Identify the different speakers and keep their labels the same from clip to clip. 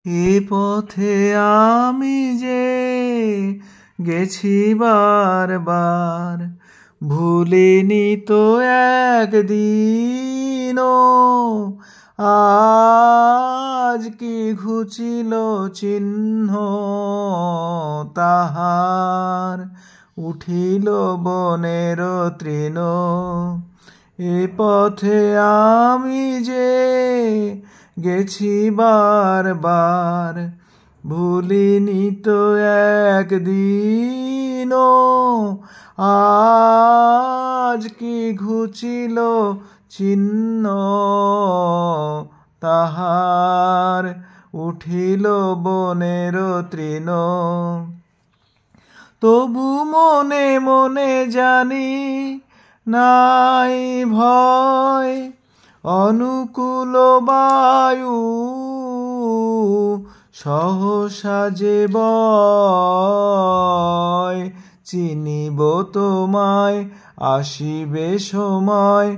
Speaker 1: এ পথে আমি যে গেছি বারবার, ভুলিনি তো একদিনও। আজ কি ঘুচিল চিহ্ন তাহার, উঠিল বনের তৃণ। এ পথে আমি যে গেছি বারবার, ভুলিনি তো একদিনও। আজ কি ঘুচিল চিহ্ন তাহার, উঠিল বনের তৃণ। তবু মনে মনে জানি নাই ভয়, অনুকূল বায়ু সহসা যে বয়। চিনিব তোমায়, আসিবে সময়,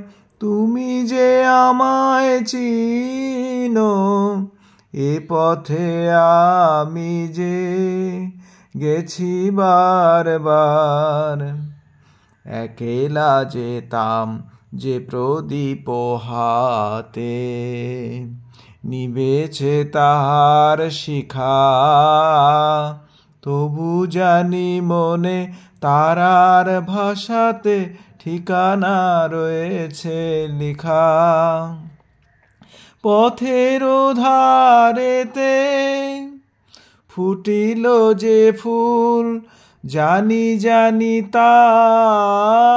Speaker 1: তুমি যে আমায় চিনো। এ পথে আমি যে গেছি বারবার। একেলা যেতাম যে প্রদীপ হাতে, নিবেছে তাহার শিখা। তবু জানি মনে তারার ভাষাতে ঠিকানা রয়েছে লিখা। পথের ধারেতে ফুটিল যে ফুল, জানি জানি তার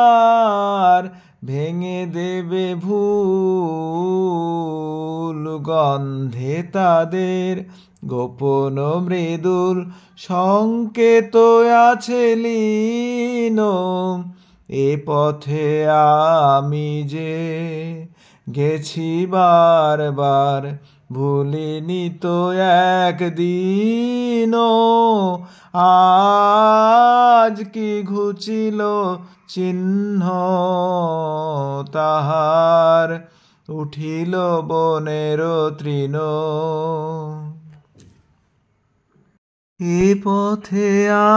Speaker 1: ভেঙে দেবে ভুল। গন্ধে তাদের গোপন মৃদুল সংকেত আছে লীন। এ পথে আমি যে গেছি বারবার, ভুলিনি তো একদিনও। আজ কি ঘুচিল চিহ্ন তাহার, উঠিল বনের তৃণ। এ পথে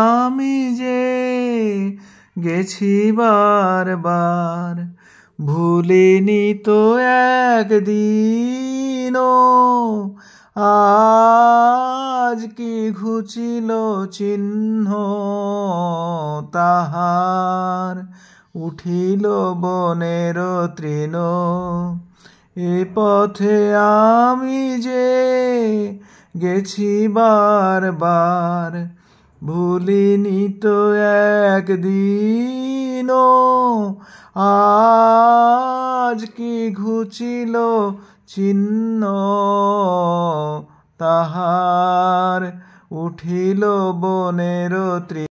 Speaker 1: আমি যে গেছি বারবার, ভুলিনি তো একদিনও। আজ কি ঘুচিল চিহ্ন তাহার, উঠিল বনের তৃণ। এ পথে আমি যে গেছি বারবার, ভুলিনি তো একদিনও। আজ কি ঘুচিল চিহ্ন তাহার, উঠিল বনের তৃণ।